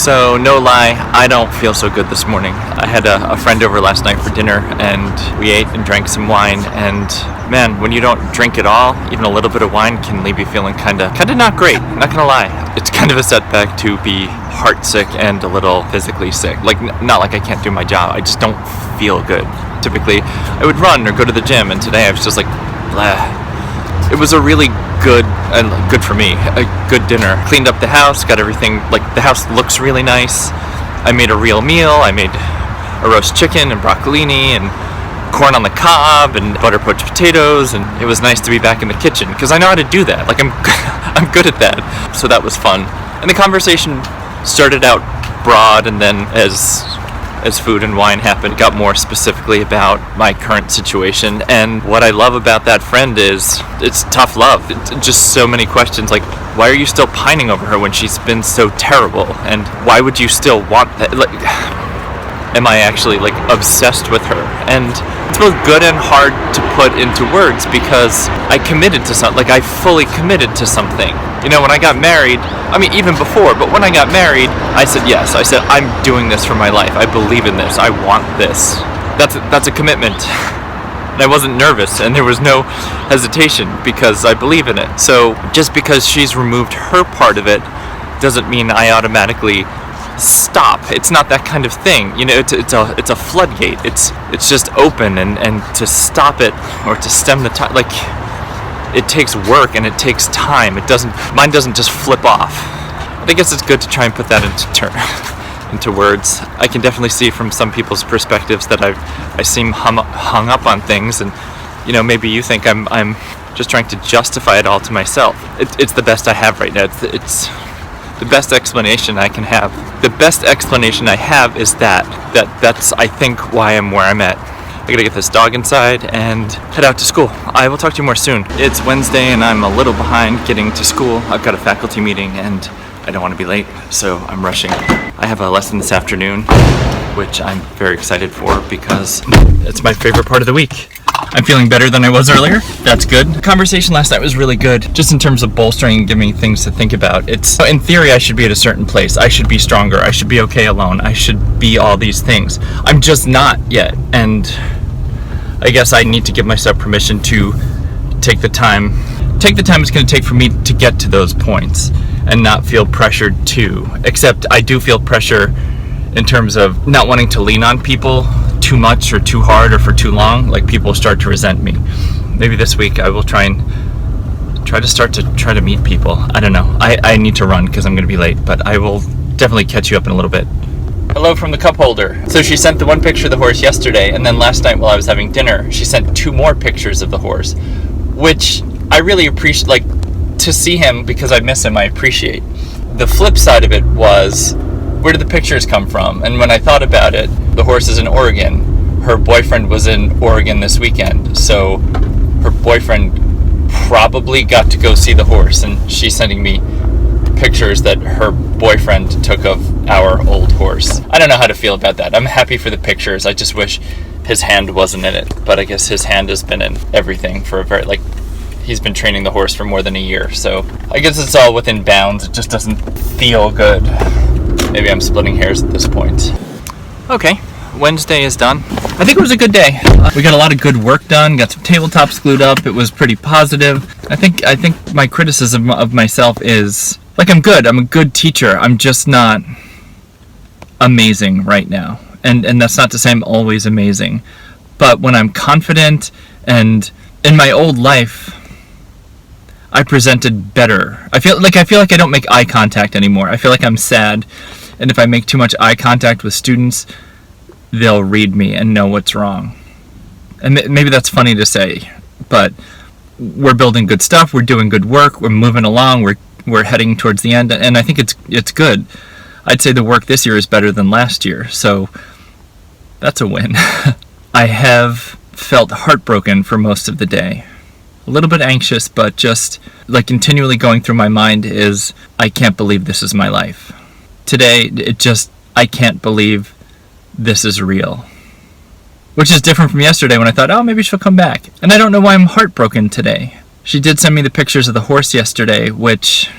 So, no lie, I don't feel so good this morning. I had a friend over last night for dinner, and we ate and drank some wine, and man, when you don't drink at all, even a little bit of wine can leave you feeling kinda not great, not gonna lie. It's kind of a setback to be heartsick and a little physically sick. Like, not like I can't do my job, I just don't feel good. Typically, I would run or go to the gym, and today I was just like, blah. It was a really good for me, a good dinner. Cleaned up the house, got everything, like the house looks really nice. I made a real meal. I made a roast chicken and broccolini and corn on the cob and butter poached potatoes, and it was nice to be back in the kitchen because I know how to do that. Like I'm good at that. So that was fun. And the conversation started out broad, and then as food and wine happened, got more specifically about my current situation. And what I love about that friend is it's tough love. It's just so many questions like, why are you still pining over her when she's been so terrible? And why would you still want that? Like, am I actually like obsessed with her? And it's both good and hard to put into words because I committed to something. Like, I fully committed to something. You know, when I got married, I mean, even before, but when I got married, I said yes. I said, I'm doing this for my life. I believe in this. I want this. That's a commitment. And I wasn't nervous, and there was no hesitation because I believe in it. So just because she's removed her part of it doesn't mean I automatically stop. It's not that kind of thing. You know, it's a floodgate. It's just open, and to stop it or to stem the tide, like, it takes work and it takes time. Mine doesn't just flip off. I guess it's good to try and put that into words. I can definitely see from some people's perspectives that I seem hung up on things, and you know, maybe you think I'm just trying to justify it all to myself. It's the best I have right now. It's the best explanation I can have. The best explanation I have is that's I think why I'm where I'm at. I gotta get this dog inside and head out to school. I will talk to you more soon. It's Wednesday and I'm a little behind getting to school. I've got a faculty meeting and I don't want to be late, so I'm rushing. I have a lesson this afternoon, which I'm very excited for because it's my favorite part of the week. I'm feeling better than I was earlier. That's good. The conversation last night was really good, just in terms of bolstering and giving me things to think about. In theory, I should be at a certain place. I should be stronger. I should be okay alone. I should be all these things. I'm just not yet, and I guess I need to give myself permission to take the time it's going to take for me to get to those points and not feel pressured to. Except I do feel pressure in terms of not wanting to lean on people too much or too hard or for too long. Like, people start to resent me. Maybe this week I will try to meet people. I don't know. I need to run because I'm going to be late, but I will definitely catch you up in a little bit. Hello from the cup holder. So she sent the one picture of the horse yesterday, and then last night while I was having dinner, she sent 2 more pictures of the horse, which I really appreciate. Like, to see him, because I miss him, I appreciate. The flip side of it was, where did the pictures come from? And when I thought about it, the horse is in Oregon. Her boyfriend was in Oregon this weekend, so her boyfriend probably got to go see the horse, and she's sending me pictures that her boyfriend took of our old horse. I don't know how to feel about that. I'm happy for the pictures. I just wish his hand wasn't in it, but I guess his hand has been in everything for a very, he's been training the horse for more than a year, so I guess it's all within bounds. It just doesn't feel good. Maybe I'm splitting hairs at this point. Okay, Wednesday is done. I think it was a good day. We got a lot of good work done, got some tabletops glued up. It was pretty positive. I think my criticism of myself is, like, I'm good. I'm a good teacher. I'm just not amazing right now. And that's not to say I'm always amazing. But when I'm confident, and in my old life, I presented better. I feel like I don't make eye contact anymore. I feel like I'm sad. And if I make too much eye contact with students, they'll read me and know what's wrong. And maybe that's funny to say, but we're building good stuff. We're doing good work. We're moving along. We're heading towards the end, and I think it's good. I'd say the work this year is better than last year, so that's a win. I have felt heartbroken for most of the day. A little bit anxious, but just like continually going through my mind is, I can't believe this is my life. Today, I can't believe this is real. Which is different from yesterday when I thought, oh, maybe she'll come back. And I don't know why I'm heartbroken today. She did send me the pictures of the horse yesterday, which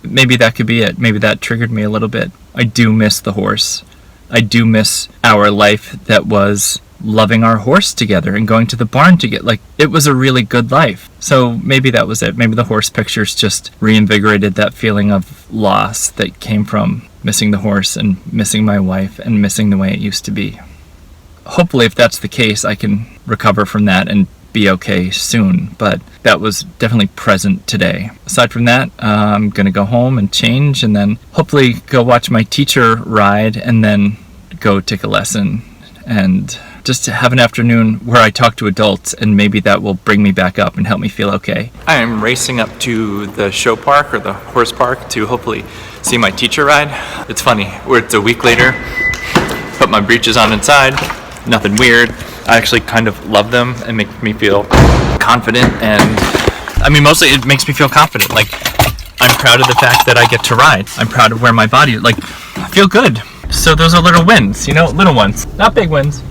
maybe that could be it. Maybe that triggered me a little bit. I do miss the horse. I do miss our life that was loving our horse together and going to the barn together. Like, it was a really good life. So maybe that was it. Maybe the horse pictures just reinvigorated that feeling of loss that came from missing the horse and missing my wife and missing the way it used to be. Hopefully, if that's the case, I can recover from that and be okay soon, but that was definitely present today. Aside from that, I'm gonna go home and change, and then hopefully go watch my teacher ride, and then go take a lesson, and just to have an afternoon where I talk to adults, and maybe that will bring me back up and help me feel okay. I am racing up to the show park, or the horse park, to hopefully see my teacher ride. It's funny, where it's a week later, put my breeches on inside, nothing weird. I actually kind of love them and make me feel confident, and I mean, mostly it makes me feel confident. Like, I'm proud of the fact that I get to ride. I'm proud of where my body, like, I feel good. So those are little wins, you know, little ones, not big wins.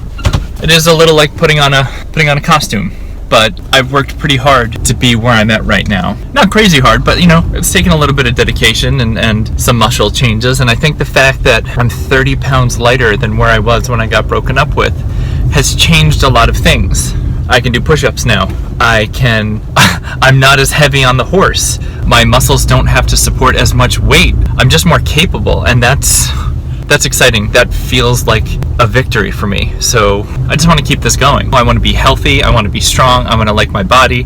It is a little like putting on a costume, but I've worked pretty hard to be where I'm at right now. Not crazy hard, but you know, it's taken a little bit of dedication and some muscle changes, and I think the fact that I'm 30 pounds lighter than where I was when I got broken up with has changed a lot of things. I can do push-ups now. I'm not as heavy on the horse. My muscles don't have to support as much weight. I'm just more capable, and that's exciting. That feels like a victory for me. So I just want to keep this going. I want to be healthy. I want to be strong. I want to like my body.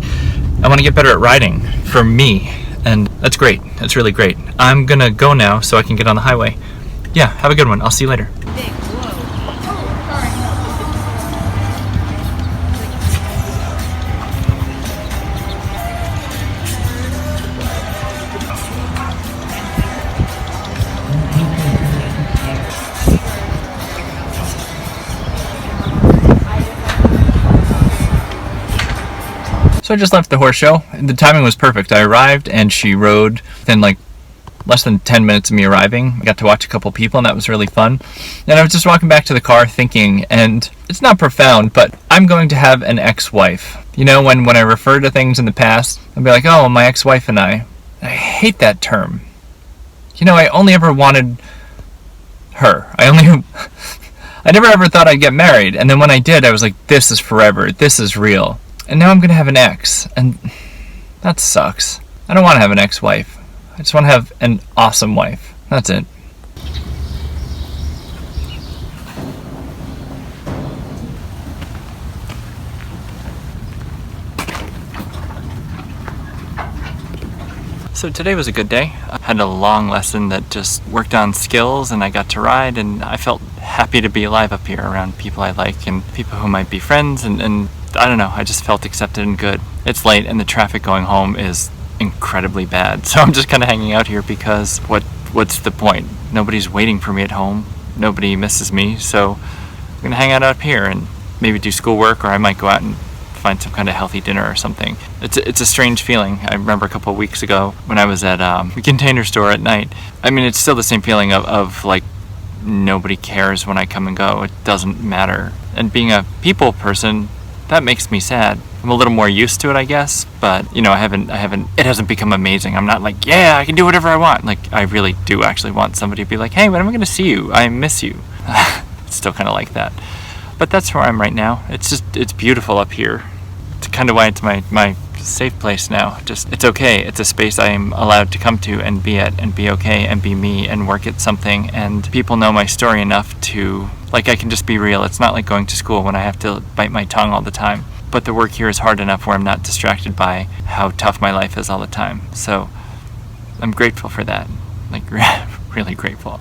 I want to get better at riding for me. And that's great. That's really great. I'm going to go now so I can get on the highway. Yeah, have a good one. I'll see you later. So I just left the horse show. The timing was perfect. I arrived and she rode within like less than 10 minutes of me arriving. I got to watch a couple people, and that was really fun. And I was just walking back to the car thinking, and it's not profound, but I'm going to have an ex-wife. You know, when I refer to things in the past, I'll be like, oh, my ex-wife and I hate that term. You know, I only ever wanted her. I never ever thought I'd get married. And then when I did, I was like, this is forever. This is real. And now I'm going to have an ex, and that sucks. I don't want to have an ex-wife. I just want to have an awesome wife. That's it. So today was a good day. I had a long lesson that just worked on skills, and I got to ride, and I felt happy to be alive up here around people I like and people who might be friends, and I don't know, I just felt accepted and good. It's late and the traffic going home is incredibly bad, so I'm just kind of hanging out here because what's the point? Nobody's waiting for me at home. Nobody misses me, so I'm gonna hang out here and maybe do schoolwork, or I might go out and find some kind of healthy dinner or something. It's a strange feeling. I remember a couple of weeks ago when I was at the Container Store at night. I mean, it's still the same feeling of like nobody cares when I come and go. It doesn't matter. And being a people person, that makes me sad. I'm a little more used to it, I guess, but you know, it hasn't become amazing. I'm not like, yeah, I can do whatever I want. Like, I really do actually want somebody to be like, hey, when am I gonna see you? I miss you. It's still kind of like that. But that's where I'm right now. It's beautiful up here. It's kind of why it's my safe place now. It's okay. It's a space I am allowed to come to and be at and be okay and be me and work at something, and people know my story enough to, like, I can just be real. It's not like going to school when I have to bite my tongue all the time. But the work here is hard enough where I'm not distracted by how tough my life is all the time. So I'm grateful for that. Like, really grateful.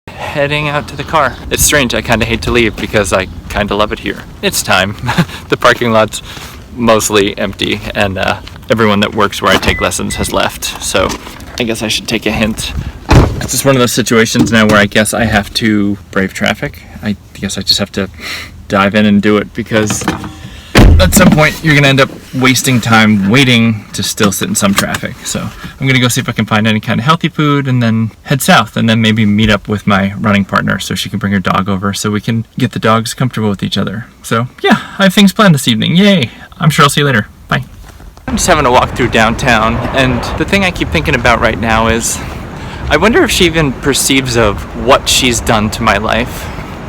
Heading out to the car. It's strange. I kind of hate to leave because I kind of love it here. It's time. The parking lot's mostly empty, and everyone that works where I take lessons has left. So I guess I should take a hint. It's just one of those situations now where I guess I have to brave traffic. I guess I just have to dive in and do it, because at some point you're going to end up wasting time waiting to still sit in some traffic. So I'm going to go see if I can find any kind of healthy food and then head south, and then maybe meet up with my running partner so she can bring her dog over so we can get the dogs comfortable with each other. So yeah, I have things planned this evening. Yay! I'm sure I'll see you later. Bye. I'm just having a walk through downtown, and the thing I keep thinking about right now is, I wonder if she even perceives of what she's done to my life.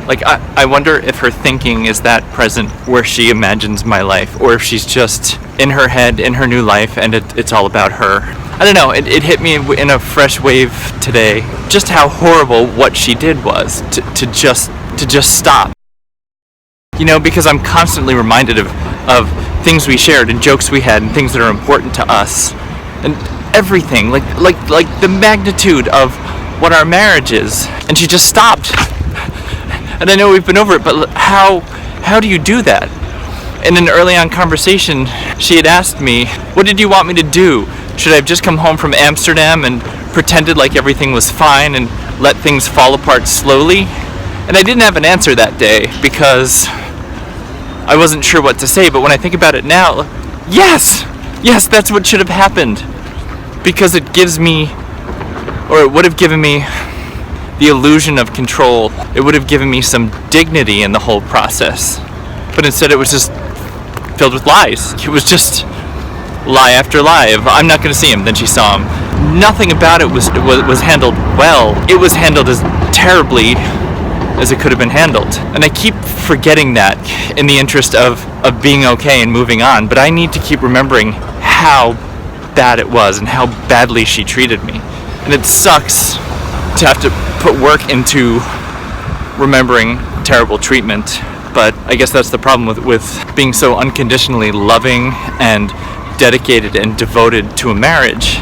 Like, I wonder if her thinking is that present where she imagines my life, or if she's just in her head, in her new life, and it's all about her. I don't know, it hit me in a fresh wave today, just how horrible what she did was, to just stop. You know, because I'm constantly reminded of things we shared and jokes we had and things that are important to us. And everything, like the magnitude of what our marriage is. And she just stopped. And I know we've been over it, but how do you do that? In an early on conversation, she had asked me, what did you want me to do? Should I have just come home from Amsterdam and pretended like everything was fine and let things fall apart slowly? And I didn't have an answer that day because I wasn't sure what to say, but when I think about it now, yes, that's what should have happened. Because it gives me, or it would have given me, the illusion of control. It would have given me some dignity in the whole process. But instead it was just filled with lies. It was just lie after lie of, I'm not going to see him, then she saw him. Nothing about it was handled well. It was handled as terribly as it could have been handled. And I keep forgetting that in the interest of being okay and moving on, but I need to keep remembering how bad it was and how badly she treated me. And it sucks to have to put work into remembering terrible treatment, but I guess that's the problem with being so unconditionally loving and dedicated and devoted to a marriage,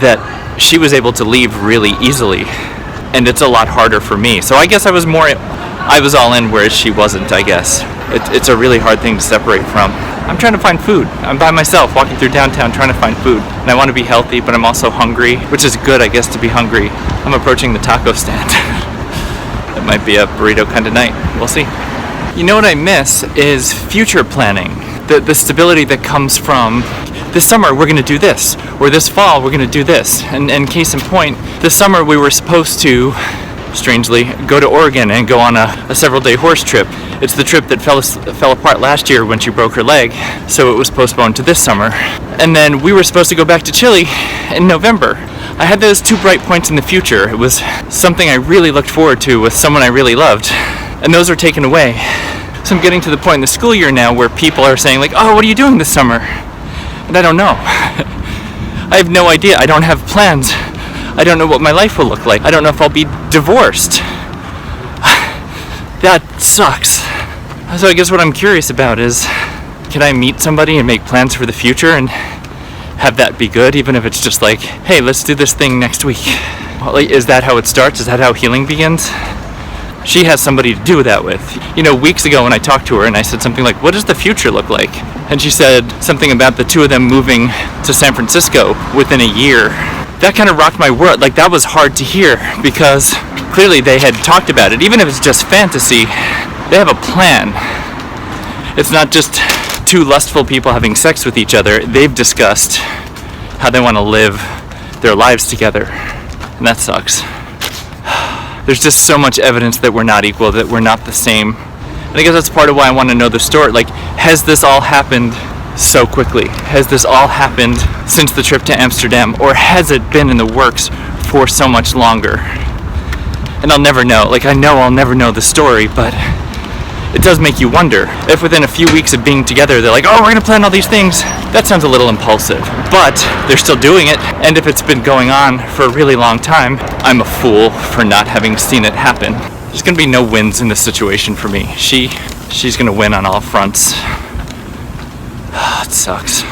that she was able to leave really easily, and it's a lot harder for me. So I guess I was all in, whereas she wasn't, I guess. It's a really hard thing to separate from. I'm trying to find food. I'm by myself, walking through downtown trying to find food. And I want to be healthy, but I'm also hungry, which is good, I guess, to be hungry. I'm approaching the taco stand. It might be a burrito kind of night. We'll see. You know what I miss is future planning. The stability that comes from, this summer we're going to do this, or this fall we're going to do this. And case in point, this summer we were supposed to, strangely, go to Oregon and go on a several-day horse trip. It's the trip that fell apart last year when she broke her leg, so it was postponed to this summer. And then we were supposed to go back to Chile in November. I had those two bright points in the future. It was something I really looked forward to with someone I really loved, and those are taken away. So I'm getting to the point in the school year now where people are saying, like, oh, what are you doing this summer? And I don't know. I have no idea. I don't have plans. I don't know what my life will look like. I don't know if I'll be divorced. That sucks. So I guess what I'm curious about is, can I meet somebody and make plans for the future and have that be good, even if it's just like, hey, let's do this thing next week? Well, is that how it starts? Is that how healing begins? She has somebody to do that with. You know, weeks ago when I talked to her and I said something like, what does the future look like? And she said something about the two of them moving to San Francisco within a year. That kind of rocked my world. Like, that was hard to hear because clearly they had talked about it. Even if it's just fantasy, they have a plan. It's not just two lustful people having sex with each other. They've discussed how they want to live their lives together. And that sucks. There's just so much evidence that we're not equal, that we're not the same. And I guess that's part of why I want to know the story. Like, has this all happened so quickly? Has this all happened since the trip to Amsterdam? Or has it been in the works for so much longer? And I'll never know. Like, I know I'll never know the story, but it does make you wonder. If within a few weeks of being together, they're like, oh, we're going to plan all these things. That sounds a little impulsive. But they're still doing it. And if it's been going on for a really long time, I'm a fool for not having seen it happen. There's going to be no wins in this situation for me. She's going to win on all fronts. It sucks.